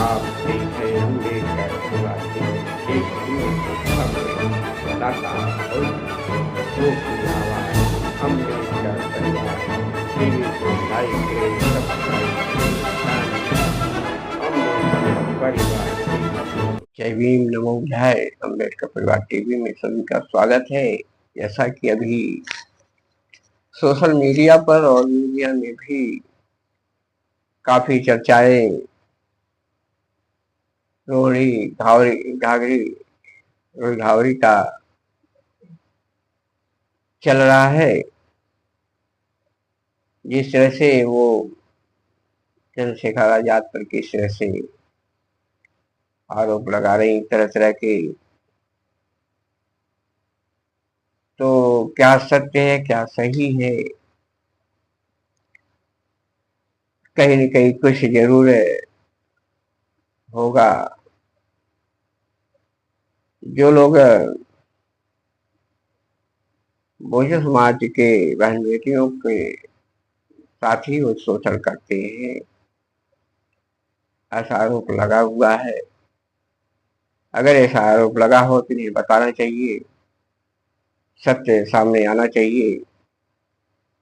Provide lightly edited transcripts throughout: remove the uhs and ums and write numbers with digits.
आप देख रहे हैं अम्बेडकर परिवार की एक खबरें लगातार और जो की आवाज अम्बेडकर परिवार टीवी को लाइक करें, सब्सक्राइब करें। अम्बेडकर परिवार जय भीम, नमो बुद्धाय। अम्बेडकर परिवार टीवी में सभी का स्वागत है। जैसा कि अभी सोशल मीडिया पर और मीडिया में भी काफी चर्चाएं रोहिणी घावरी का चल रहा है। जिस तरह से वो चंद्रशेखर आजाद पर किस तरह से आरोप लगा रही तरह तरह के, तो क्या सत्य है क्या सही है, कहीं न कहीं कुछ जरूर होगा। जो लोग बहुजन समाज के बहन बेटियों के साथ ही वो शोषण करते हैं, ऐसा आरोप लगा हुआ है। अगर ऐसा आरोप लगा हो तो इन्हें बताना चाहिए, सत्य सामने आना चाहिए।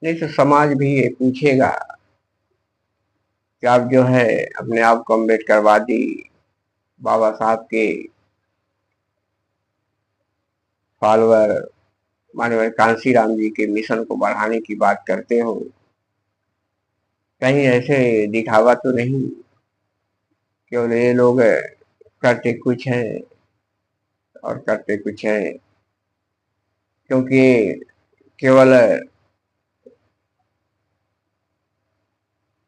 नहीं तो समाज भी ये पूछेगा कि आप जो है अपने आप को अम्बेडकरवादी, बाबा साहब के फॉलोअर, माननीय कांशीराम जी के मिशन को बढ़ाने की बात करते हो, कहीं ऐसे दिखावा तो नहीं केवल ये लोग करते कुछ हैं और करते कुछ हैं, क्योंकि केवल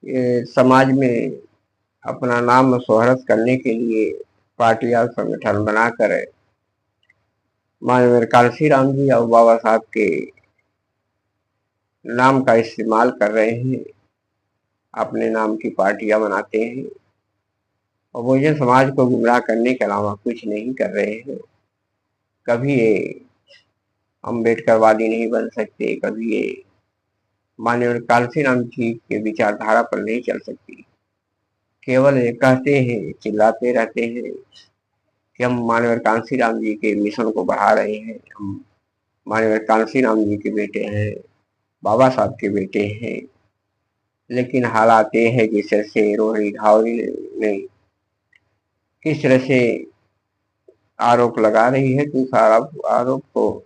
ये समाज में अपना नाम शोहरत करने के लिए पार्टी और संगठन बनाकर माननीय कांशीराम जी और बाबा साहब के नाम का इस्तेमाल कर रहे हैं, अपने नाम की पार्टियां बनाते हैं और बहुजन समाज को गुमराह करने के अलावा कुछ नहीं कर रहे हैं। कभी ये अम्बेडकरवादी नहीं बन सकते, कभी ये माननीय कांशीराम जी के विचारधारा पर नहीं चल सकती। केवल ये कहते हैं, चिल्लाते रहते हैं कि हम माननीय कांशीराम जी के मिशन को बढ़ा रहे हैं, हम माननीय कांशीराम जी के बेटे हैं, बाबा साहब के बेटे हैं। लेकिन हालात ये है जिस तरह से रोहिणी घावरी ने किस तरह से आरोप लगा रही है, तो उस आरोप को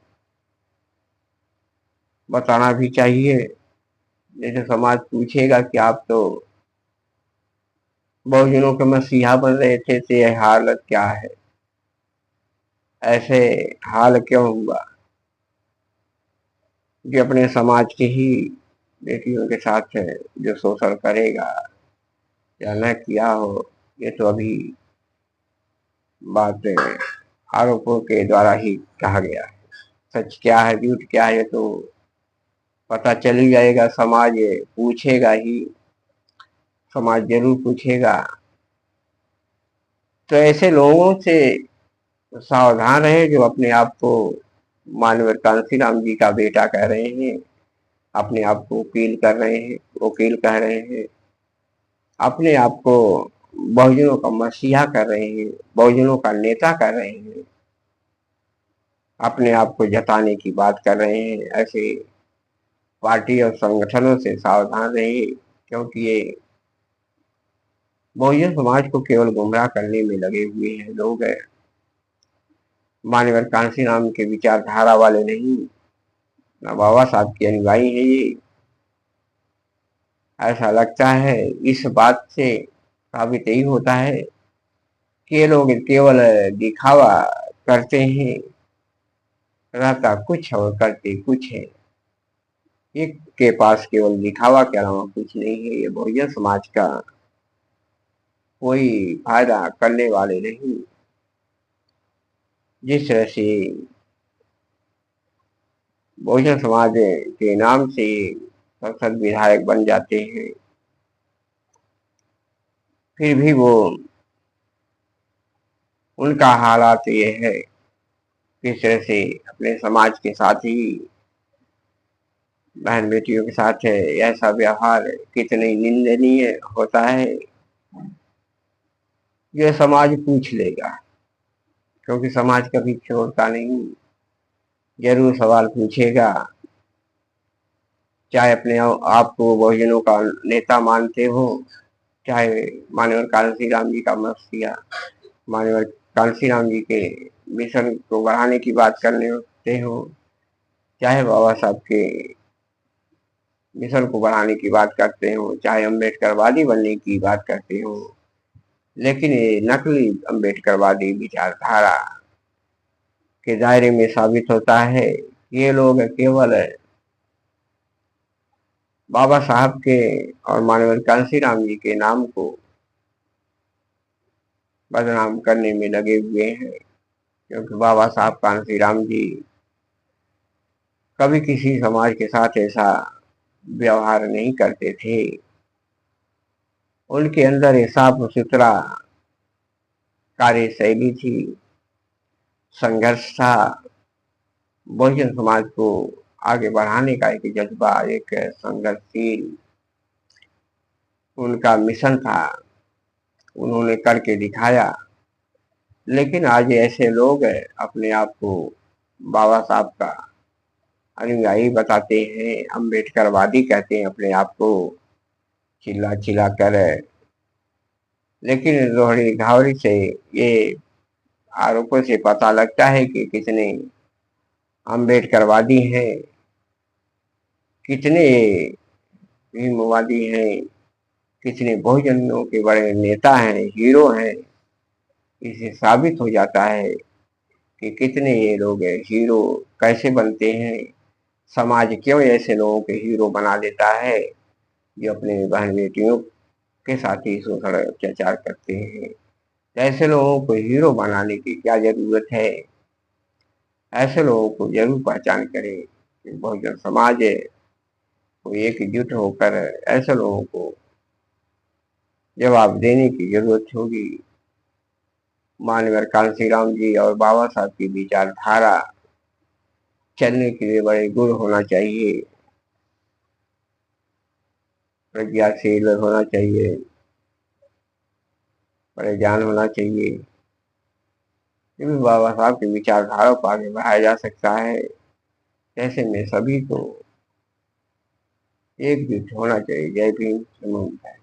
बताना भी चाहिए। जैसे समाज पूछेगा कि आप तो बहुजनों के मसीहा बन रहे थे, तो यह हालत क्या है, ऐसे हाल क्यों हुआ। जो अपने समाज के ही बेटियों के साथ जो शोषण करेगा या न किया हो, ये तो अभी बात आरोपों के द्वारा ही कहा गया है। सच क्या है झूठ क्या है, ये तो पता चल ही जाएगा। समाज पूछेगा ही, समाज जरूर पूछेगा। तो ऐसे लोगों से सावधान रहे जो अपने आप को माननीय कांशीराम जी का बेटा कह रहे हैं, अपने आप को वकील कर रहे हैं, वकील कह रहे हैं, अपने आप को बहुजनों का मसीहा कर रहे हैं, बहुजनों का नेता कर रहे हैं, अपने आप को जताने की बात कर रहे हैं। ऐसे पार्टी और संगठनों से सावधान रहे, क्योंकि ये बहुजन समाज को केवल गुमराह करने में लगे हुए हैं लोग। माननीय कांशीराम के विचारधारा वाले नहीं, न बाबा साहब के अनुयायी है ये। ऐसा लगता है इस बात से साबित यही होता है कि ये लोग केवल दिखावा करते हैं, रहता कुछ और करते कुछ है। एक के पास केवल दिखावा के अलावा कुछ नहीं है। ये बहुजन समाज का कोई फायदा करने वाले नहीं। जिस तरह से बहुजन समाज के नाम से संसद विधायक बन जाते हैं, फिर भी वो उनका हालात ये है किस तरह से अपने समाज के साथ ही बहन बेटियों के साथ है, ऐसा व्यवहार कितनी निंदनीय होता है। ये समाज पूछ लेगा, क्योंकि समाज कभी छोड़ता नहीं, जरूर सवाल पूछेगा। चाहे अपने आप को बहुजनों का नेता मानते हो, चाहे मानवर कालसी राम जी का मत किया, मानवर कालसी राम जी के मिशन को बढ़ाने की बात करने होते हो, चाहे बाबा साहब के मिशन को बढ़ाने की बात करते हो, चाहे अम्बेडकरवादी बनने की बात करते हो, लेकिन ये नकली अम्बेडकरवादी विचारधारा के दायरे में साबित होता है कि ये लोग केवल बाबा साहब के और मानवर कांसी राम जी के नाम को बदनाम करने में लगे हुए हैं, क्योंकि बाबा साहब कांसी राम जी कभी किसी समाज के साथ ऐसा व्यवहार नहीं करते थे। उनके अंदर एक साफ सुथरा कार्यशैली थी, संघर्ष था, बहुजन समाज को आगे बढ़ाने का एक जज्बा, एक संघर्षशील उनका मिशन था, उन्होंने करके दिखाया। लेकिन आज ऐसे लोग अपने आप को बाबा साहब का अनुयायी बताते हैं, अम्बेडकरवादी कहते हैं अपने आप को, चिल्ला चिल्ला कर। लेकिन रोहड़ी घावरी से ये आरोपों से पता लगता है कि कितने अम्बेडकरवादी हैं, कितने भीमवादी हैं, कितने बहुजनों के बड़े नेता हैं, हीरो हैं। इससे साबित हो जाता है कि कितने ये लोग हीरो कैसे बनते हैं, समाज क्यों ऐसे लोगों के हीरो बना देता है जो अपने बहन बेटियों के साथ ही शोषण अत्याचार करते हैं। ऐसे लोगों को हीरो बनाने की क्या जरूरत है? ऐसे लोगों को जरूर पहचान करें कि बहुजन समाज को एकजुट होकर ऐसे लोगों को जवाब देने की जरूरत होगी। मानवर कांसी राम जी और बाबा साहब की विचारधारा चलने के लिए बड़े गुण होना चाहिए, प्रज्ञाशील होना चाहिए, बड़े ज्ञान होना चाहिए। बाबा साहब की विचारधारा को आगे बढ़ाया जा सकता है। ऐसे में सभी को एकजुट होना चाहिए। जय भीम, जय।